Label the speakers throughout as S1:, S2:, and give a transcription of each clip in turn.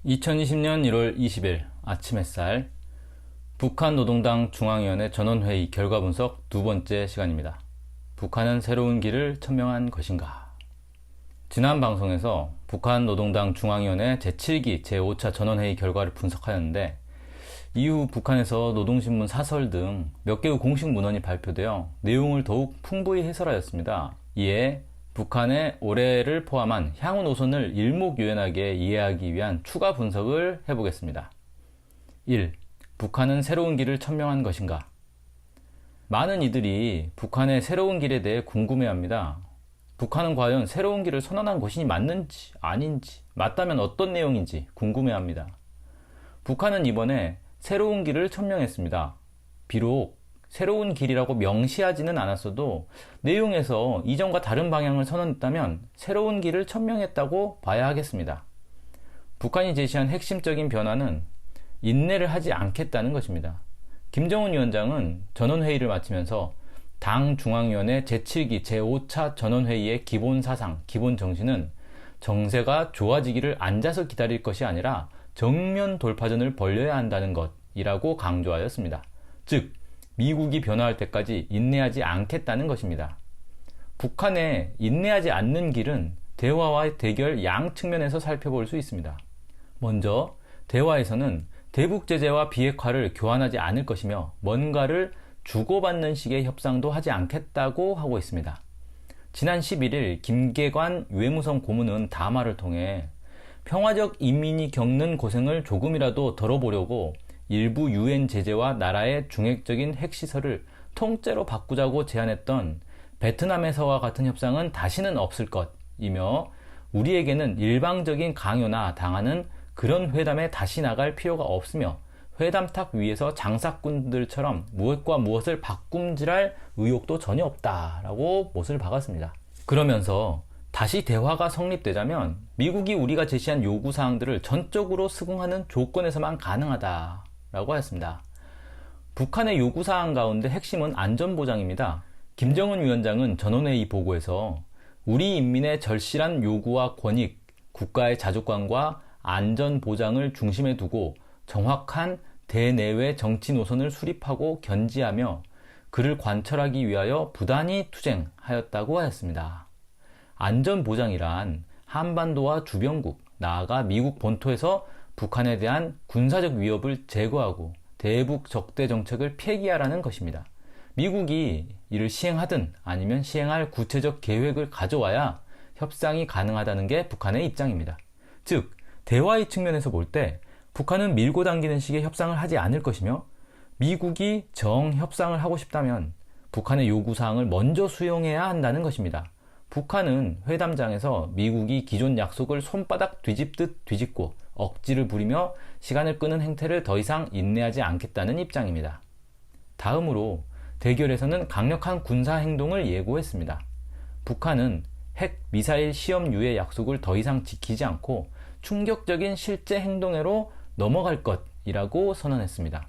S1: (2020년 1월 20일) 아침 햇살, 북한 노동당 중앙위원회 전원회의 결과 분석 두 번째 시간입니다. 북한은 새로운 길을 천명한 것인가? 지난 방송에서 북한 노동당 중앙위원회 제7기 제5차 전원회의 결과를 분석하였는데, 이후 북한에서 노동신문 사설 등 몇 개의 공식 문헌이 발표되어 내용을 더욱 풍부히 해설하였습니다. 이에 북한의 올해를 포함한 향후 노선을 일목요연하게 이해하기 위한 추가 분석을 해보겠습니다. 1. 북한은 새로운 길을 천명한 것인가? 많은 이들이 북한의 새로운 길에 대해 궁금해합니다. 북한은 과연 새로운 길을 선언한 것이 맞는지 아닌지, 맞다면 어떤 내용인지 궁금해합니다. 북한은 이번에 새로운 길을 천명했습니다. 비록 새로운 길이라고 명시하지는 않았어도 내용에서 이전과 다른 방향을 선언했다면 새로운 길을 천명했다고 봐야 하겠습니다. 북한이 제시한 핵심적인 변화는 인내를 하지 않겠다는 것입니다. 김정은 위원장은 전원회의를 마치면서 당 중앙위원회 제7기 제5차 전원회의의 기본 사상, 기본 정신은 정세가 좋아지기를 앉아서 기다릴 것이 아니라 정면 돌파전을 벌여야 한다는 것이라고 강조하였습니다. 즉, 미국이 변화할 때까지 인내하지 않겠다는 것입니다. 북한의 인내하지 않는 길은 대화와 대결 양 측면에서 살펴볼 수 있습니다. 먼저 대화에서는 대북 제재와 비핵화를 교환하지 않을 것이며 뭔가를 주고받는 식의 협상도 하지 않겠다고 하고 있습니다. 지난 11일 김계관 외무성 고문은 담화를 통해 평화적 인민이 겪는 고생을 조금이라도 덜어보려고 일부 유엔 제재와 나라의 중핵적인 핵시설을 통째로 바꾸자고 제안했던 베트남에서와 같은 협상은 다시는 없을 것이며, 우리에게는 일방적인 강요나 당하는 그런 회담에 다시 나갈 필요가 없으며 회담탁 위에서 장사꾼들처럼 무엇과 무엇을 바꿈질할 의욕도 전혀 없다라고 못을 박았습니다. 그러면서 다시 대화가 성립되자면 미국이 우리가 제시한 요구사항들을 전적으로 수긍하는 조건에서만 가능하다라고 하였습니다. 북한의 요구사항 가운데 핵심은 안전보장입니다. 김정은 위원장은 전원회의 보고에서 우리 인민의 절실한 요구와 권익, 국가의 자주권과 안전보장을 중심에 두고 정확한 대내외 정치 노선을 수립하고 견지하며 그를 관철하기 위하여 부단히 투쟁하였다고 하였습니다. 안전보장이란 한반도와 주변국, 나아가 미국 본토에서 북한에 대한 군사적 위협을 제거하고 대북 적대 정책을 폐기하라는 것입니다. 미국이 이를 시행하든 아니면 시행할 구체적 계획을 가져와야 협상이 가능하다는 게 북한의 입장입니다. 즉, 대화의 측면에서 볼 때 북한은 밀고 당기는 식의 협상을 하지 않을 것이며, 미국이 정협상을 하고 싶다면 북한의 요구사항을 먼저 수용해야 한다는 것입니다. 북한은 회담장에서 미국이 기존 약속을 손바닥 뒤집듯 뒤집고 억지를 부리며 시간을 끄는 행태를 더 이상 인내하지 않겠다는 입장입니다. 다음으로 대결에서는 강력한 군사행동을 예고했습니다. 북한은 핵, 미사일 시험 유예 약속을 더 이상 지키지 않고 충격적인 실제 행동으로 넘어갈 것이라고 선언했습니다.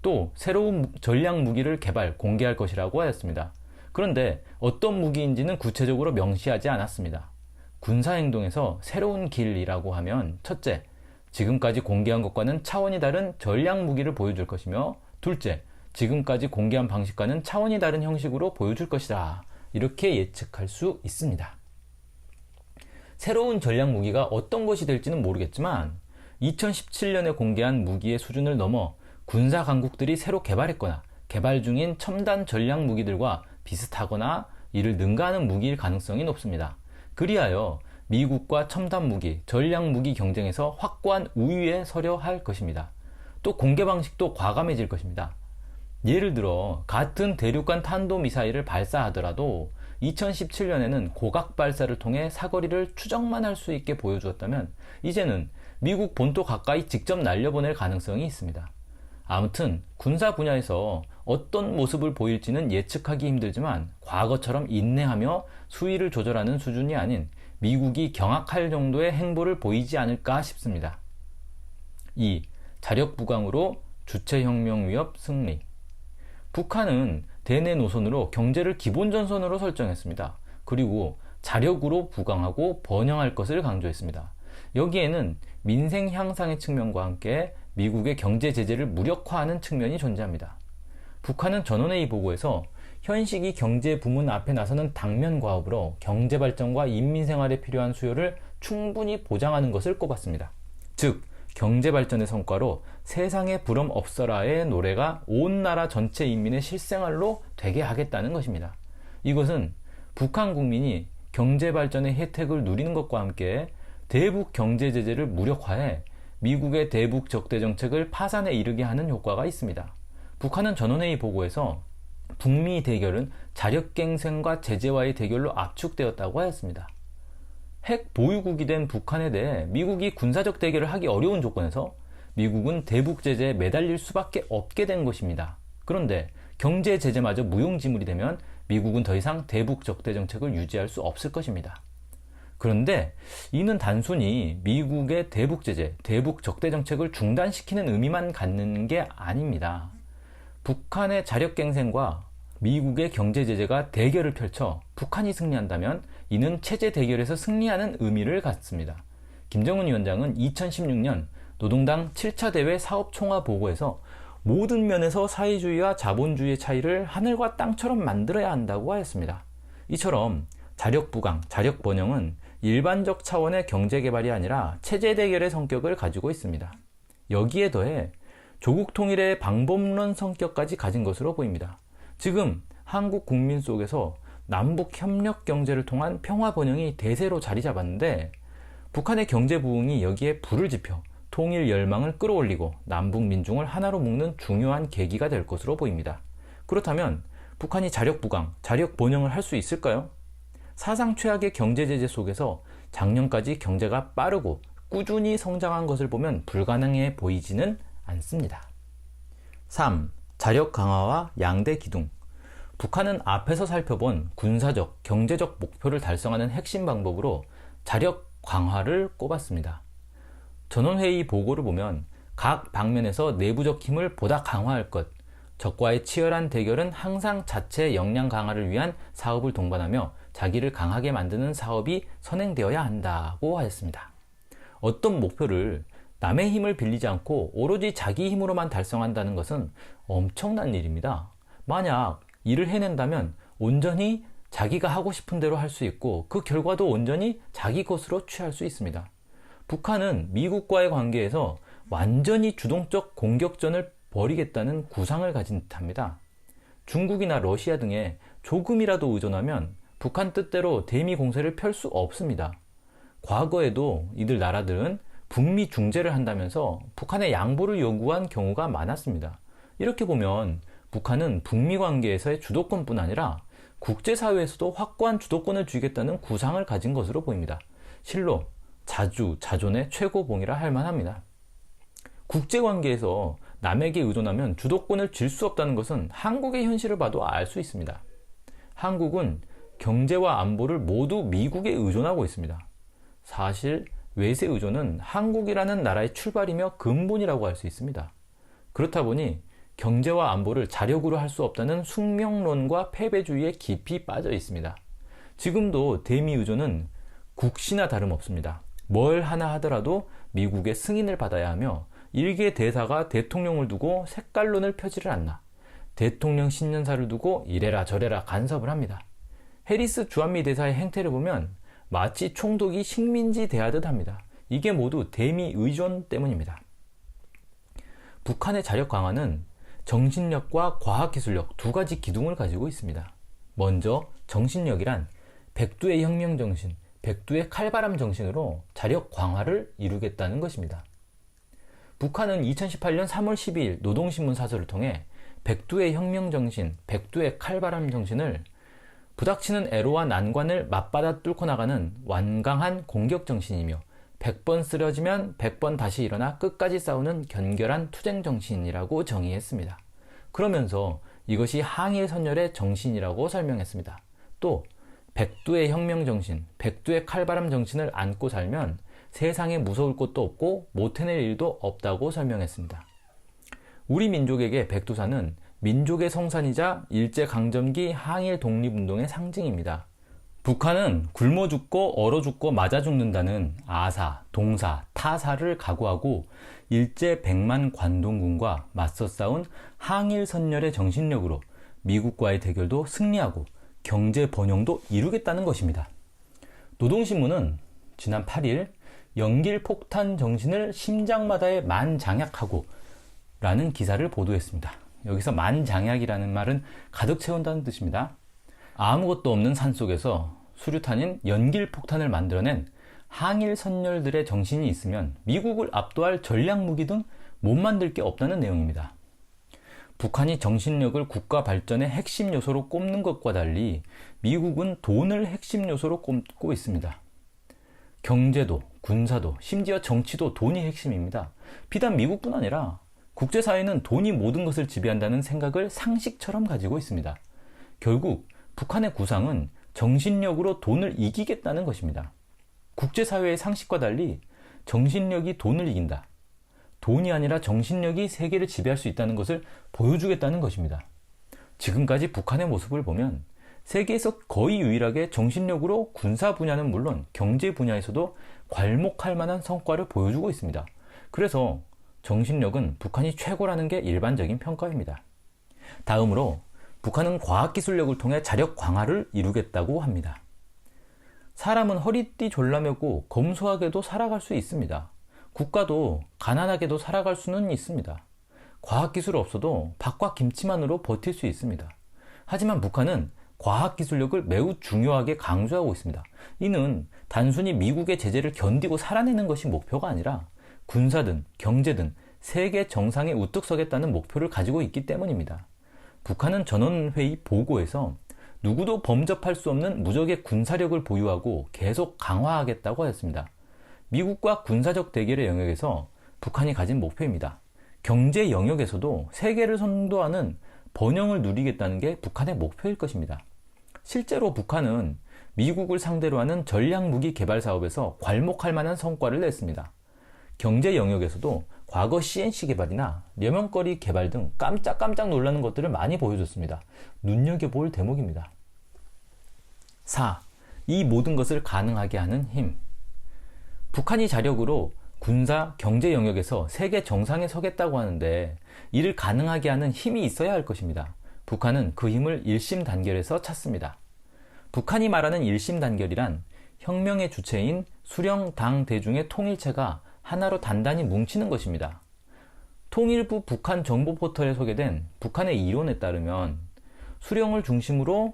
S1: 또 새로운 전략 무기를 개발, 공개할 것이라고 하였습니다. 그런데 어떤 무기인지는 구체적으로 명시하지 않았습니다. 군사행동에서 새로운 길이라고 하면, 첫째, 지금까지 공개한 것과는 차원이 다른 전략 무기를 보여줄 것이며, 둘째, 지금까지 공개한 방식과는 차원이 다른 형식으로 보여줄 것이다. 이렇게 예측할 수 있습니다. 새로운 전략 무기가 어떤 것이 될지는 모르겠지만 2017년에 공개한 무기의 수준을 넘어 군사 강국들이 새로 개발했거나 개발 중인 첨단 전략 무기들과 비슷하거나 이를 능가하는 무기일 가능성이 높습니다. 그리하여 미국과 첨단 무기, 전략 무기 경쟁에서 확고한 우위에 서려 할 것입니다. 또 공개 방식도 과감해질 것입니다. 예를 들어 같은 대륙간 탄도미사일을 발사하더라도 2017년에는 고각 발사를 통해 사거리를 추정만 할 수 있게 보여주었다면, 이제는 미국 본토 가까이 직접 날려보낼 가능성이 있습니다. 아무튼 군사 분야에서 어떤 모습을 보일지는 예측하기 힘들지만 과거처럼 인내하며 수위를 조절하는 수준이 아닌 미국이 경악할 정도의 행보를 보이지 않을까 싶습니다. 2. 자력 부강으로 주체혁명 위협 승리. 북한은 대내 노선으로 경제를 기본 전선으로 설정했습니다. 그리고 자력으로 부강하고 번영할 것을 강조했습니다. 여기에는 민생 향상의 측면과 함께 미국의 경제 제재를 무력화하는 측면이 존재합니다. 북한은 전원회의 보고에서 현 시기 경제 부문 앞에 나서는 당면 과업으로 경제 발전과 인민 생활에 필요한 수요를 충분히 보장하는 것을 꼽았습니다. 즉, 경제 발전의 성과로 세상에 부럼 없어라의 노래가 온 나라 전체 인민의 실생활로 되게 하겠다는 것입니다. 이것은 북한 국민이 경제 발전의 혜택을 누리는 것과 함께 대북 경제 제재를 무력화해 미국의 대북 적대 정책을 파산에 이르게 하는 효과가 있습니다. 북한은 전원회의 보고에서 북미 대결은 자력갱생과 제재와의 대결로 압축되었다고 하였습니다. 핵 보유국이 된 북한에 대해 미국이 군사적 대결을 하기 어려운 조건에서 미국은 대북 제재에 매달릴 수밖에 없게 된 것입니다. 그런데 경제 제재마저 무용지물이 되면 미국은 더 이상 대북 적대 정책을 유지할 수 없을 것입니다. 그런데 이는 단순히 미국의 대북 제재, 대북 적대 정책을 중단시키는 의미만 갖는 게 아닙니다. 북한의 자력갱생과 미국의 경제 제재가 대결을 펼쳐 북한이 승리한다면 이는 체제 대결에서 승리하는 의미를 갖습니다. 김정은 위원장은 2016년 노동당 7차 대회 사업총화 보고에서 모든 면에서 사회주의와 자본주의의 차이를 하늘과 땅처럼 만들어야 한다고 하였습니다. 이처럼 자력 부강, 자력 번영은 일반적 차원의 경제 개발이 아니라 체제 대결의 성격을 가지고 있습니다. 여기에 더해 조국 통일의 방법론 성격까지 가진 것으로 보입니다. 지금 한국 국민 속에서 남북 협력 경제를 통한 평화 번영이 대세로 자리 잡았는데 북한의 경제 부흥이 여기에 불을 지펴 통일 열망을 끌어올리고 남북 민중을 하나로 묶는 중요한 계기가 될 것으로 보입니다. 그렇다면 북한이 자력 부강, 자력 번영을 할 수 있을까요? 사상 최악의 경제 제재 속에서 작년까지 경제가 빠르고 꾸준히 성장한 것을 보면 불가능해 보이지는 않습니다. 3. 자력 강화와 양대 기둥. 북한은 앞에서 살펴본 군사적, 경제적 목표를 달성하는 핵심 방법으로 자력 강화를 꼽았습니다. 전원회의 보고를 보면 각 방면에서 내부적 힘을 보다 강화할 것, 적과의 치열한 대결은 항상 자체 역량 강화를 위한 사업을 동반하며 자기를 강하게 만드는 사업이 선행되어야 한다고 하였습니다. 어떤 목표를 남의 힘을 빌리지 않고 오로지 자기 힘으로만 달성한다는 것은 엄청난 일입니다. 만약 일을 해낸다면 온전히 자기가 하고 싶은 대로 할 수 있고 그 결과도 온전히 자기 것으로 취할 수 있습니다. 북한은 미국과의 관계에서 완전히 주동적 공격전을 벌이겠다는 구상을 가진 듯합니다. 중국이나 러시아 등에 조금이라도 의존하면 북한 뜻대로 대미 공세를 펼 수 없습니다. 과거에도 이들 나라들은 북미 중재를 한다면서 북한의 양보를 요구한 경우가 많았습니다. 이렇게 보면 북한은 북미 관계에서의 주도권뿐 아니라 국제사회에서도 확고한 주도권을 쥐겠다는 구상을 가진 것으로 보입니다. 실로 자존의 최고봉이라 할 만합니다. 국제관계에서 남에게 의존하면 주도권을 쥘 수 없다는 것은 한국의 현실을 봐도 알 수 있습니다. 한국은 경제와 안보를 모두 미국에 의존하고 있습니다. 사실 외세 의존은 한국이라는 나라의 출발이며 근본이라고 할 수 있습니다. 그렇다 보니 경제와 안보를 자력으로 할 수 없다는 숙명론과 패배주의에 깊이 빠져 있습니다. 지금도 대미 의존은 국시나 다름없습니다. 뭘 하나 하더라도 미국의 승인을 받아야 하며 일개 대사가 대통령을 두고 색깔론을 펴지를 않나 대통령 신년사를 두고 이래라 저래라 간섭을 합니다. 해리스 주한미 대사의 행태를 보면 마치 총독이 식민지 대하듯 합니다. 이게 모두 대미 의존 때문입니다. 북한의 자력 강화는 정신력과 과학기술력 두 가지 기둥을 가지고 있습니다. 먼저 정신력이란 백두의 혁명정신, 백두의 칼바람 정신으로 자력 강화를 이루겠다는 것입니다. 북한은 2018년 3월 12일 노동신문 사설을 통해 백두의 혁명정신, 백두의 칼바람 정신을 부닥치는 애로와 난관을 맞받아 뚫고 나가는 완강한 공격정신이며 100번 쓰러지면 100번 다시 일어나 끝까지 싸우는 견결한 투쟁정신이라고 정의했습니다. 그러면서 이것이 항일선열의 정신이라고 설명했습니다. 또 백두의 혁명정신, 백두의 칼바람 정신을 안고 살면 세상에 무서울 것도 없고 못 해낼 일도 없다고 설명했습니다. 우리 민족에게 백두산은 민족의 성산이자 일제강점기 항일 독립운동의 상징입니다. 북한은 굶어 죽고 얼어 죽고 맞아 죽는다는 아사, 동사, 타사를 각오하고 일제 백만 관동군과 맞서 싸운 항일 선열의 정신력으로 미국과의 대결도 승리하고 경제 번영도 이루겠다는 것입니다. 노동신문은 지난 8일 연길 폭탄 정신을 심장마다에 만장약하고 라는 기사를 보도했습니다. 여기서 만장약이라는 말은 가득 채운다는 뜻입니다. 아무것도 없는 산속에서 수류탄인 연길폭탄을 만들어낸 항일 선열들의 정신이 있으면 미국을 압도할 전략무기 등 못 만들 게 없다는 내용입니다. 북한이 정신력을 국가 발전의 핵심 요소로 꼽는 것과 달리 미국은 돈을 핵심 요소로 꼽고 있습니다. 경제도, 군사도, 심지어 정치도 돈이 핵심입니다. 비단 미국뿐 아니라 국제사회는 돈이 모든 것을 지배한다는 생각을 상식처럼 가지고 있습니다. 결국 북한의 구상은 정신력으로 돈을 이기겠다는 것입니다. 국제사회의 상식과 달리 정신력이 돈을 이긴다. 돈이 아니라 정신력이 세계를 지배할 수 있다는 것을 보여주겠다는 것입니다. 지금까지 북한의 모습을 보면 세계에서 거의 유일하게 정신력으로 군사 분야는 물론 경제 분야에서도 괄목할 만한 성과를 보여주고 있습니다. 그래서 정신력은 북한이 최고라는 게 일반적인 평가입니다. 다음으로 북한은 과학기술력을 통해 자력 강화를 이루겠다고 합니다. 사람은 허리띠 졸라매고 검소하게도 살아갈 수 있습니다. 국가도 가난하게도 살아갈 수는 있습니다. 과학기술 없어도 밥과 김치만으로 버틸 수 있습니다. 하지만 북한은 과학기술력을 매우 중요하게 강조하고 있습니다. 이는 단순히 미국의 제재를 견디고 살아내는 것이 목표가 아니라 군사든 경제든 세계 정상에 우뚝 서겠다는 목표를 가지고 있기 때문입니다. 북한은 전원회의 보고에서 누구도 범접할 수 없는 무적의 군사력을 보유하고 계속 강화하겠다고 하였습니다. 미국과 군사적 대결의 영역에서 북한이 가진 목표입니다. 경제 영역에서도 세계를 선도하는 번영을 누리겠다는 게 북한의 목표일 것입니다. 실제로 북한은 미국을 상대로 하는 전략무기 개발 사업에서 괄목할 만한 성과를 냈습니다. 경제 영역에서도 과거 CNC 개발이나 려명거리 개발 등 깜짝깜짝 놀라는 것들을 많이 보여줬습니다. 눈여겨볼 대목입니다. 4. 이 모든 것을 가능하게 하는 힘. 북한이 자력으로 군사, 경제 영역에서 세계 정상에 서겠다고 하는데 이를 가능하게 하는 힘이 있어야 할 것입니다. 북한은 그 힘을 일심단결에서 찾습니다. 북한이 말하는 일심단결이란 혁명의 주체인 수령 당 대중의 통일체가 하나로 단단히 뭉치는 것입니다. 통일부 북한 정보 포털에 소개된 북한의 이론에 따르면 수령을 중심으로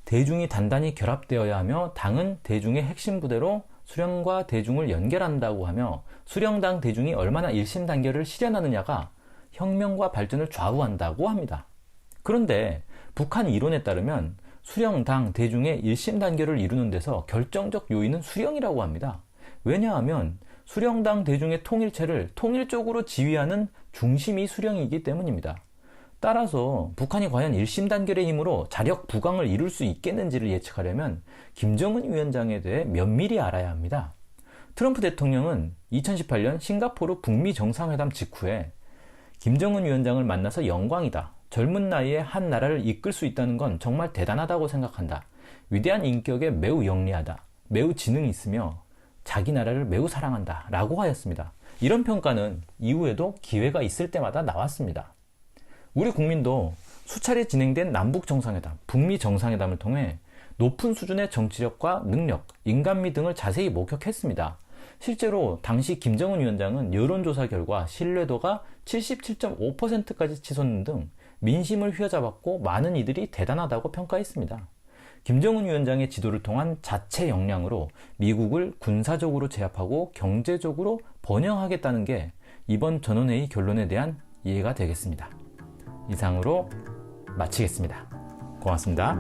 S1: 대중이 단단히 결합되어야 하며 당은 대중의 핵심 부대로 수령과 대중을 연결한다고 하며 수령당 대중이 얼마나 일심단결을 실현하느냐가 혁명과 발전을 좌우한다고 합니다. 그런데 북한 이론에 따르면 수령당 대중의 일심단결을 이루는 데서 결정적 요인은 수령이라고 합니다. 왜냐하면 수령당 대중의 통일체를 통일적으로 지휘하는 중심이 수령이기 때문입니다. 따라서 북한이 과연 일심단결의 힘으로 자력 부강을 이룰 수 있겠는지를 예측하려면 김정은 위원장에 대해 면밀히 알아야 합니다. 트럼프 대통령은 2018년 싱가포르 북미 정상회담 직후에 김정은 위원장을 만나서 영광이다. 젊은 나이에 한 나라를 이끌 수 있다는 건 정말 대단하다고 생각한다. 위대한 인격에 매우 영리하다. 매우 지능이 있으며 자기 나라를 매우 사랑한다. 라고 하였습니다. 이런 평가는 이후에도 기회가 있을 때마다 나왔습니다. 우리 국민도 수차례 진행된 남북 정상회담, 북미 정상회담을 통해 높은 수준의 정치력과 능력, 인간미 등을 자세히 목격했습니다. 실제로 당시 김정은 위원장은 여론조사 결과 신뢰도가 77.5%까지 치솟는 등 민심을 휘어잡았고 많은 이들이 대단하다고 평가했습니다. 김정은 위원장의 지도를 통한 자체 역량으로 미국을 군사적으로 제압하고 경제적으로 번영하겠다는 게 이번 전원회의 결론에 대한 이해가 되겠습니다. 이상으로 마치겠습니다. 고맙습니다.